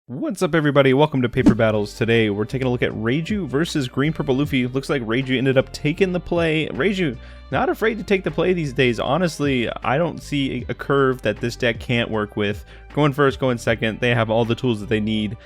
What's up, everybody? Welcome to Paper Battles. Today we're taking a look at Reiju versus Green Purple Luffy. Looks like Reiju ended up taking the play. Reiju not afraid to take the play these days. Honestly, I don't see a curve that this deck can't work with. Going first, going second, they have all the tools that they need.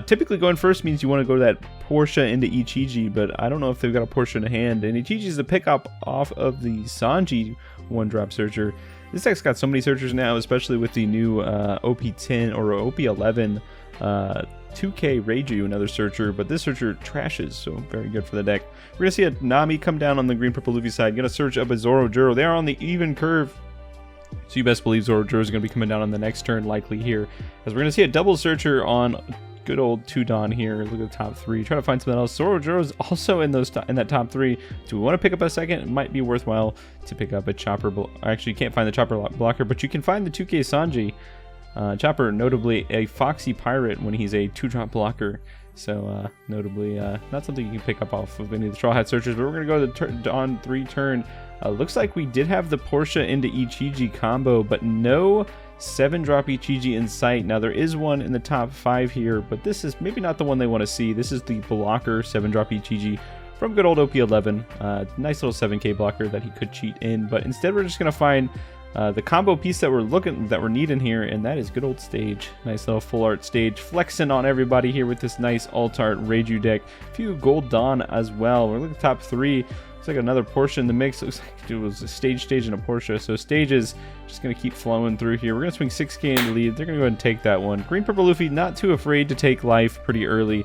Typically going first means you want to go to that Portia into Ichiji, but I don't know if they've got a Portia in hand. And Ichiji is the pickup off of the Sanji one-drop searcher. This deck's got so many searchers now, especially with the new OP10 or OP11 2K Reiju, another searcher, but this searcher trashes, so very good for the deck. We're going to see a Nami come down on the Green Purple Luffy side, going to search up a Zoro. They are on the even curve, so you best believe Zoro is going to be coming down on the next turn, likely here, as we're going to see a double searcher on good old Tudon here. Look at the top three, try to find something else. Zoro is also in that top three. Do we want to pick up a second? It might be worthwhile to pick up a Chopper. Actually, you can't find the Chopper blocker, but you can find the 2K Sanji. Chopper, notably a Foxy Pirate when he's a 2-drop blocker, so notably not something you can pick up off of any of the Straw Hat searchers, but we're going to go to the Dawn 3 turn. Looks like we did have the Portia into Ichiji combo, but no 7-drop Ichiji in sight. Now there is one in the top 5 here, but this is maybe not the one they want to see. This is the blocker 7-drop Ichiji from good old OP11. Nice little 7k blocker that he could cheat in, but instead we're just going to find the combo piece that we're needing here, and that is good old Stage. Nice little full art Stage, flexing on everybody here with this nice alt art Reiju deck. A few gold Dawn as well. We're looking at the top 3. Looks like another Portia in the mix. Looks like it was a Stage, and a Portia. So Stage is just going to keep flowing through here. We're going to swing 6k in the lead. They're going to go ahead and take that one. Green Purple Luffy not too afraid to take life pretty early.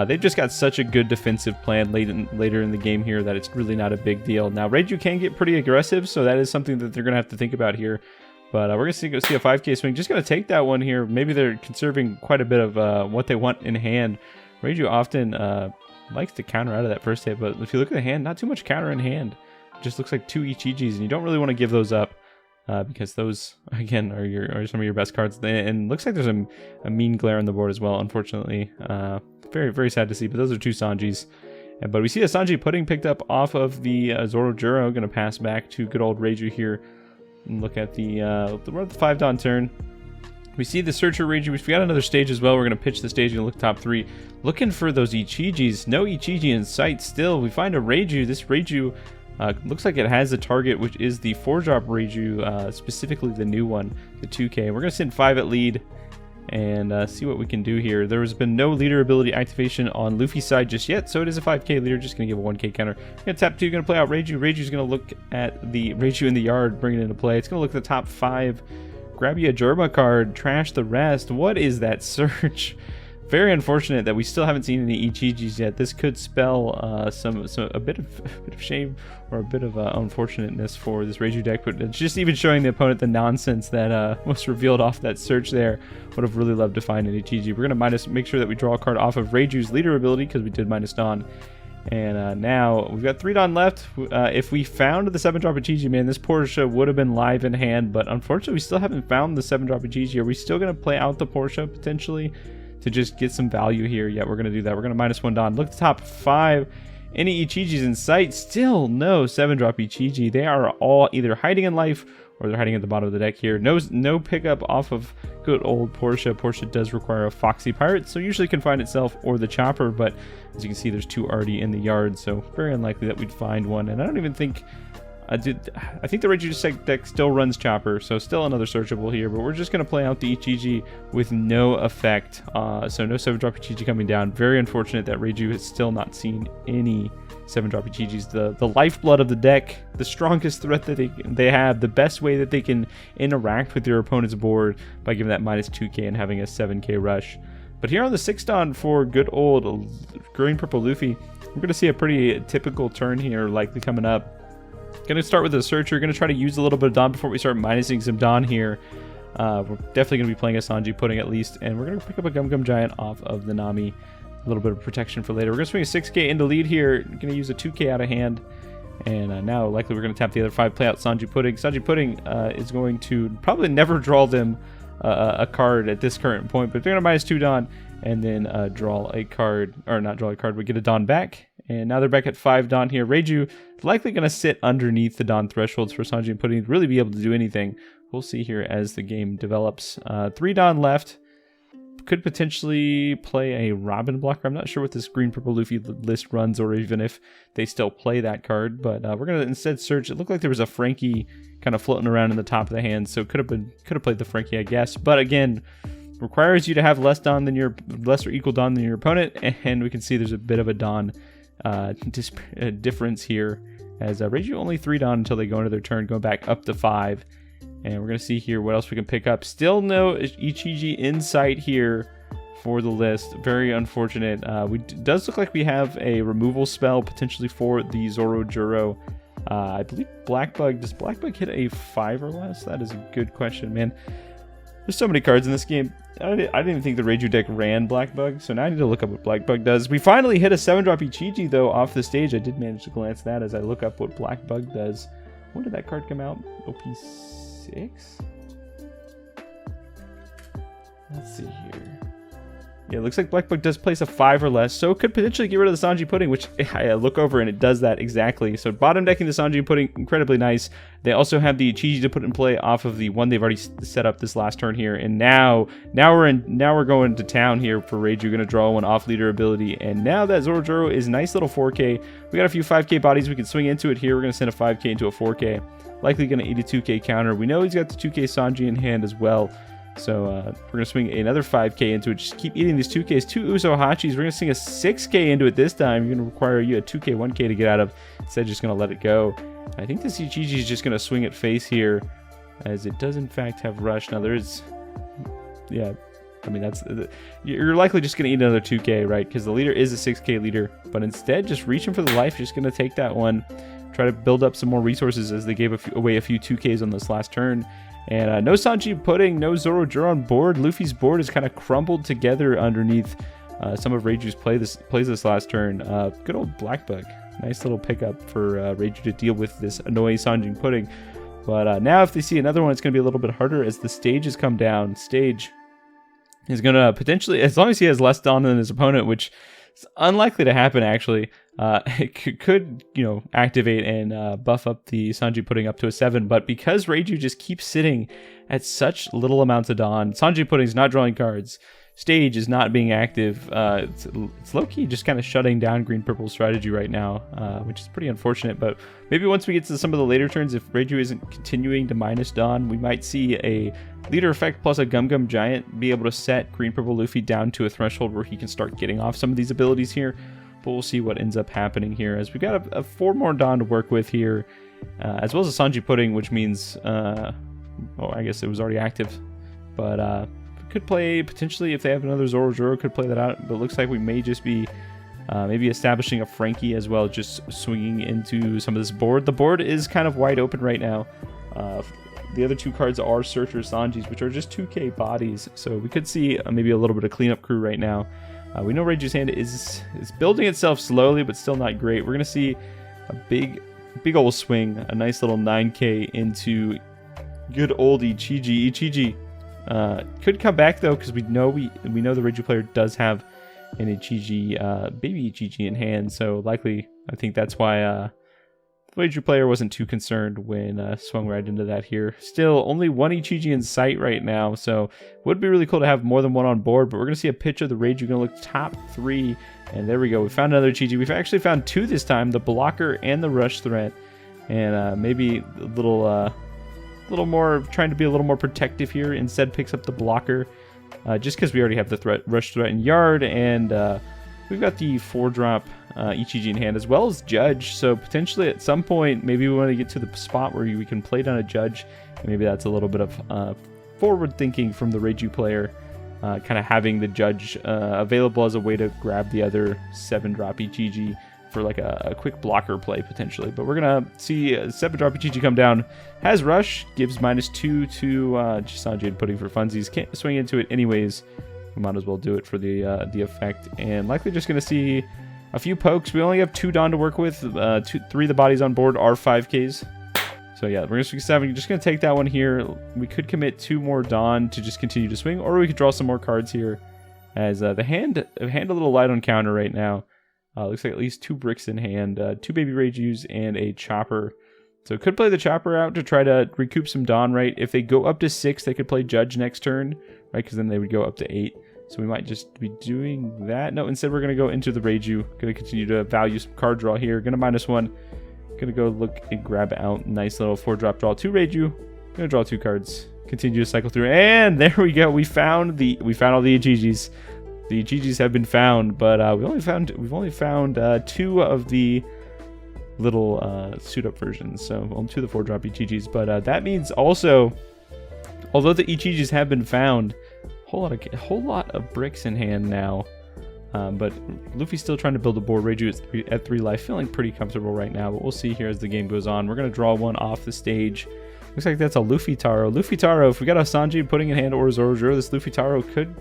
They've just got such a good defensive plan later in the game here that it's really not a big deal. Now, Reiju can get pretty aggressive, so that is something that they're going to have to think about here. But we're going to see a 5k swing. Just going to take that one here. Maybe they're conserving quite a bit of what they want in hand. Reiju often likes to counter out of that first hit, but if you look at the hand, not too much counter in hand. It just looks like 2 Ichijis, and you don't really want to give those up. Because those, again, are some of your best cards. And looks like there's a mean glare on the board as well, unfortunately. Very, very sad to see, but those are 2 Sanjis. But we see a Sanji pudding picked up off of the Zoro. Going to pass back to good old Reiju here. And look at the 5 Dawn turn. We see the Searcher Reiju. We got another stage as well. We're going to pitch the stage and look top 3. Looking for those Ichijis. No Ichiji in sight still. We find a Reiju. This Reiju looks like it has a target, which is the 4-drop Reiju, specifically the new one, the 2K. We're going to send 5 at lead and see what we can do here. There has been no leader ability activation on Luffy's side just yet, so it is a 5k leader, just going to give a 1k counter. We're going to tap 2, going to play out Reiju. Reiju's going to look at the Reiju in the yard, bring it into play. It's going to look at the top 5, grab you a Germa card, trash the rest. What is that search? Very unfortunate that we still haven't seen any Ichijis yet. This could spell a bit of shame or a bit of unfortunateness for this Reiju deck, but it's just even showing the opponent the nonsense that was revealed off that search there. Would have really loved to find an Ichiji. We're going to make sure that we draw a card off of Reiju's leader ability because we did minus Dawn. And now we've got 3 Dawn left. If we found the 7-drop Ichiji, man, this Portia would have been live in hand, but unfortunately we still haven't found the 7-drop Ichiji. Are we still going to play out the Portia potentially to just get some value here? Yeah, we're going to do that. We're going to minus 1 Dawn. Look at the top 5. Any Ichijis in sight? Still no 7-drop Ichiji. They are all either hiding in life or they're hiding at the bottom of the deck here. No pickup off of good old Portia. Portia does require a Foxy Pirate, so usually can find itself or the Chopper, but as you can see, there's 2 already in the yard, so very unlikely that we'd find one. And I don't even think I think the Reiju deck still runs Chopper, so still another searchable here, but we're just going to play out the Ichiji with no effect. So no 7-drop Ichiji coming down. Very unfortunate that Reiju has still not seen any 7-drop Ichijis. The lifeblood of the deck, the strongest threat that they have, the best way that they can interact with your opponent's board by giving that minus 2k and having a 7k rush. But here on the 6 Dawn for good old Green Purple Luffy, we're going to see a pretty typical turn here likely coming up. Going to start with the Searcher. Going to try to use a little bit of Dawn before we start minusing some Dawn here. We're definitely going to be playing a Sanji pudding at least, and we're going to pick up a Gum Gum Giant off of the Nami. A little bit of protection for later. We're going to swing a 6k into lead here. Going to use a 2k out of hand, and now likely we're going to tap the other 5, play out Sanji Pudding. Sanji Pudding is going to probably never draw them a card at this current point, but they're going to minus 2 Dawn and then draw a card, or not draw a card, but get a Dawn back. And now they're back at 5 Dawn here. Reiju likely going to sit underneath the Dawn thresholds for Sanji and Pudding to really be able to do anything. We'll see here as the game develops. 3 Dawn left. Could potentially play a Robin blocker. I'm not sure what this green purple Luffy list runs, or even if they still play that card. But we're gonna instead search. It looked like there was a Frankie kind of floating around in the top of the hand, so could have played the Frankie, I guess. But again, requires you to have less or equal Dawn than your opponent, and we can see there's a bit of a Dawn difference here, as Reiju only 3 Dawn until they go into their turn, going back up to 5. And we're going to see here what else we can pick up. Still no Ichiji in sight here for the list. Very unfortunate. Does look like we have a removal spell potentially for the Zorojuro. I believe Blackbug. Does Blackbug hit a 5 or less? That is a good question, man. There's so many cards in this game. I didn't even think the Reiju deck ran Blackbug, so now I need to look up what Blackbug does. We finally hit a 7-drop Ichiji, though, off the stage. I did manage to glance that as I look up what Blackbug does. When did that card come out? OP6? Let's see here. Yeah, it looks like Blackbug does place a 5 or less, so it could potentially get rid of the Sanji Pudding, which I look over and it does that exactly. So bottom decking the Sanji Pudding, incredibly nice. They also have the Ichiji to put in play off of the one they've already set up this last turn here, and now we're going to town here for Reiju. Going to draw one off leader ability, and now that Zorojuro is nice little 4K. We got a few 5K bodies we can swing into it here. We're going to send a 5K into a 4K, likely going to eat a 2K counter. We know he's got the 2K Sanji in hand as well. So we're going to swing another 5K into it. Just keep eating these 2Ks. 2 Uso Hachis. We're going to swing a 6K into it this time. You're going to require you a 2K, 1K to get out of. Instead, just going to let it go. I think this Ichiji is just going to swing it face here, as it does in fact have rush. Now there is, yeah, I mean you're likely just going to eat another 2K, right? Because the leader is a 6K leader. But instead, just reaching for the life, just going to take that one. Try to build up some more resources, as they gave away a few 2Ks on this last turn. And no Sanji Pudding, no Zorojuro on board. Luffy's board is kind of crumbled together underneath some of Reiju's plays this last turn. Good old Blackbug. Nice little pickup for Reiju to deal with this annoying Sanji Pudding. But now if they see another one, it's going to be a little bit harder, as the stage has come down. Stage is going to potentially, as long as he has less Dawn than his opponent, which is unlikely to happen actually, it could, activate and buff up the Sanji Pudding up to a 7. But because Reiju just keeps sitting at such little amounts of Dawn, Sanji Pudding's not drawing cards, stage is not being active, it's low-key just kind of shutting down green-purple strategy right now, which is pretty unfortunate. But maybe once we get to some of the later turns, if Reiju isn't continuing to minus Dawn, we might see a leader effect plus a Gum Gum Giant be able to set green-purple Luffy down to a threshold where he can start getting off some of these abilities here. But we'll see what ends up happening here, as we've got a 4 more Dawn to work with here, as well as a Sanji Pudding, which means, I guess it was already active. But could play, potentially, if they have another Zorojuro, could play that out. But it looks like we may just be maybe establishing a Frankie as well, just swinging into some of this board. The board is kind of wide open right now. The other 2 cards are Searcher Sanjis, which are just 2K bodies. So we could see maybe a little bit of cleanup crew right now. We know Reiju's hand is building itself slowly, but still not great. We're going to see a big old swing, a nice little 9K into good old Ichiji. Ichiji could come back, though, because we know the Reiju player does have an Ichiji, baby Ichiji in hand. So likely, I think that's why the Reiju player wasn't too concerned when swung right into that here. Still, only 1 Ichiji in sight right now, so would be really cool to have more than 1 on board. But we're going to see a picture of the Reiju, going to look top 3, and there we go. We found another Ichiji. We've actually found 2 this time, the blocker and the rush threat, and maybe a little more, trying to be a little more protective here. Instead picks up the blocker, just because we already have the rush threat in yard, and we've got the 4-drop Ichiji in hand, as well as Judge. So potentially at some point, maybe we want to get to the spot where we can play down a Judge. And maybe that's a little bit of forward thinking from the Reiju player, kind of having the Judge available as a way to grab the other 7-drop Ichiji for like a quick blocker play potentially. But we're going to see a 7-drop Ichiji come down. Has Rush, gives -2 to Sanji and Pudding for funsies. Can't swing into it anyways. We might as well do it for the effect, and likely just going to see a few pokes. We only have 2 Dawn to work with. 3 of the bodies on board are 5Ks. So yeah, we're going to swing 7. Just going to take that one here. We could commit 2 more Dawn to just continue to swing, or we could draw some more cards here, as the hand a little light on counter right now. Looks like at least 2 bricks in hand, 2 baby Reijus, and a Chopper. So could play the Chopper out to try to recoup some Dawn, right? If they go up to 6, they could play Judge next turn, right? Because then they would go up to 8. So we might just be doing that. No, instead we're going to go into the Reiju. Going to continue to value some card draw here. Going to -1. Going to go look and grab out nice little 4-drop draw. 2 Reiju. Going to draw 2 cards. Continue to cycle through. And there we go. We found all the Ichijis. The Ichijis have been found, but we've only found 2 of the little suit up versions. So only 2 of the 4-drop Ichijis. But that means also, although the Ichijis have been found, a whole lot of bricks in hand now, but Luffy's still trying to build a board. Reiju at 3 life, feeling pretty comfortable right now, but we'll see here as the game goes on. We're going to draw one off the stage. Looks like that's a Luffy Taro. Luffy Taro, if we got a Sanji putting in hand or Zoro, this Luffy Taro could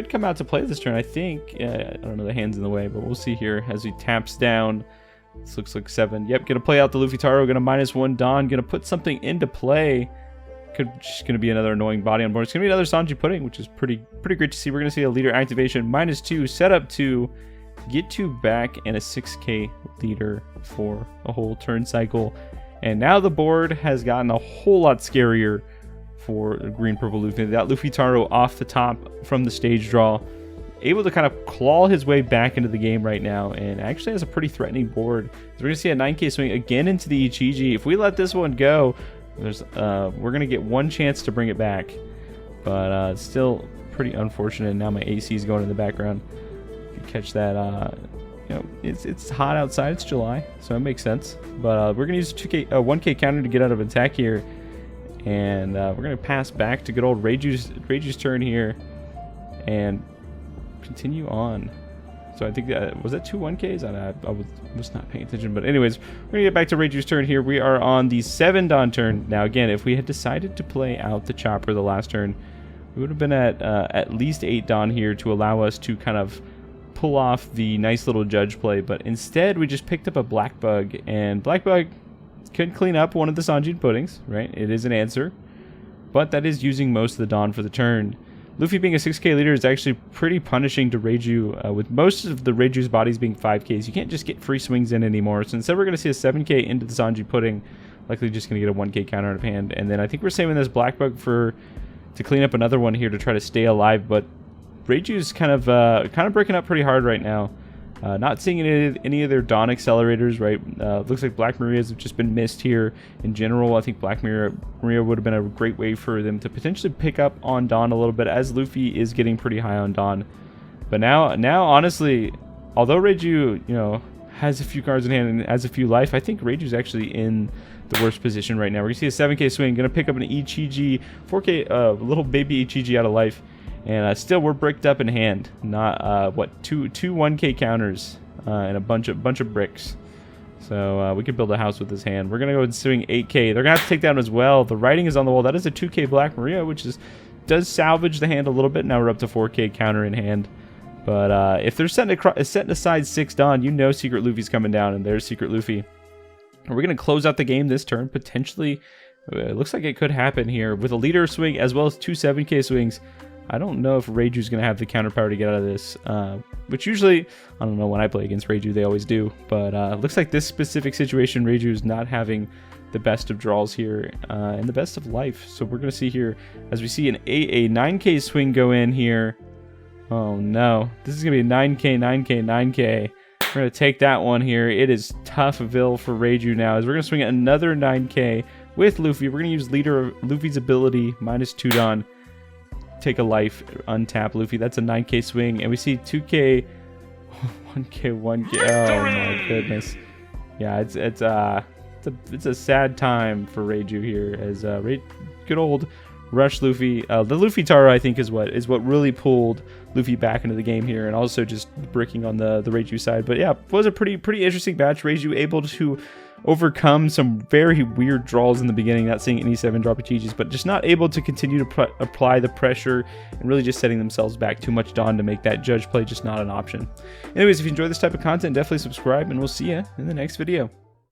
come out to play this turn, I think. I don't know, the hand's in the way, but we'll see here as he taps down. This looks like 7. Yep, going to play out the Luffy Taro, going to -1 Don, going to put something into play. Just going to be another annoying body on board. It's going to be another Sanji Pudding, which is pretty great to see. We're going to see a leader activation, -2, set up 2, get 2 back, and a 6k leader for a whole turn cycle. And now the board has gotten a whole lot scarier for Green Purple Luffy. That Luffy Taro off the top from the stage draw, able to kind of claw his way back into the game right now, and actually has a pretty threatening board. So we're going to see a 9k swing again into the Ichiji. If we let this one go, we're gonna get one chance to bring it back, but it's still pretty unfortunate. Now my AC is going in the background. If you catch that, you know, it's hot outside. It's July, so it makes sense. But we're gonna use 1k counter to get out of attack here, and we're gonna pass back to good old Reiju's turn here, and continue on. So I think was that 2 1Ks? I was not paying attention. But anyways, we're going to get back to Reiju's turn here. We are on the 7 Don turn. Now again, if we had decided to play out the Chopper the last turn, we would have been at least 8 Don here to allow us to kind of pull off the nice little judge play. But instead, we just picked up a Black Bug. And Black Bug can clean up one of the Sanjin Puddings, right? It is an answer. But that is using most of the Don for the turn. Luffy being a 6k leader is actually pretty punishing to Reiju, with most of the Reiju's bodies being 5ks. You can't just get free swings in anymore. So instead we're going to see a 7k into the Sanji Pudding, likely just going to get a 1k counter out of hand. And then I think we're saving this Black Bug to clean up another one here to try to stay alive. But Reiju's kind of breaking up pretty hard right now. Not seeing any of their Dawn accelerators, right? Looks like Black Marias have just been missed here in general. I think Black Maria would have been a great way for them to potentially pick up on Dawn a little bit, as Luffy is getting pretty high on Dawn. But now honestly, although Reiju, you know, has a few cards in hand and has a few life, I think Reiju's actually in the worst position right now. We're gonna see a 7k swing, gonna pick up an Ichiji, 4k little baby Ichiji out of life. And still, we're bricked up in hand. Not two 1k counters and a bunch of bricks. So we could build a house with this hand. We're gonna go and swing 8k. They're gonna have to take down as well. The writing is on the wall. That is a 2k Black Maria, which does salvage the hand a little bit. Now we're up to 4k counter in hand. But if they're setting aside 6 Dawn, you know Secret Luffy's coming down, and there's Secret Luffy. We're gonna close out the game this turn potentially. It looks like it could happen here with a leader swing as well as 2 7k swings. I don't know if Reiju's going to have the counter power to get out of this, which usually, I don't know, when I play against Reiju, they always do. But looks like this specific situation, Reiju's not having the best of draws here and the best of life. So we're going to see here, as we see a 9k swing go in here. Oh no, this is going to be a 9k, 9k, 9k. We're going to take that one here. It is Toughville for Reiju now, as we're going to swing another 9k with Luffy. We're going to use leader of Luffy's ability, -2 Don. Take a life, untap Luffy. That's a 9k swing, and we see 2k, 1k, 1k. Oh my goodness! Yeah, it's a sad time for Reiju here, as good old Rush Luffy. The Luffy Taro, I think, is what really pulled Luffy back into the game here, and also just bricking on the Reiju side. But yeah, it was a pretty interesting match. Reiju able to overcome some very weird draws in the beginning, not seeing any 7-drop Ichijis, but just not able to continue to apply the pressure and really just setting themselves back too much Dawn to make that judge play just not an option. Anyways, if you enjoy this type of content, definitely subscribe, and we'll see you in the next video.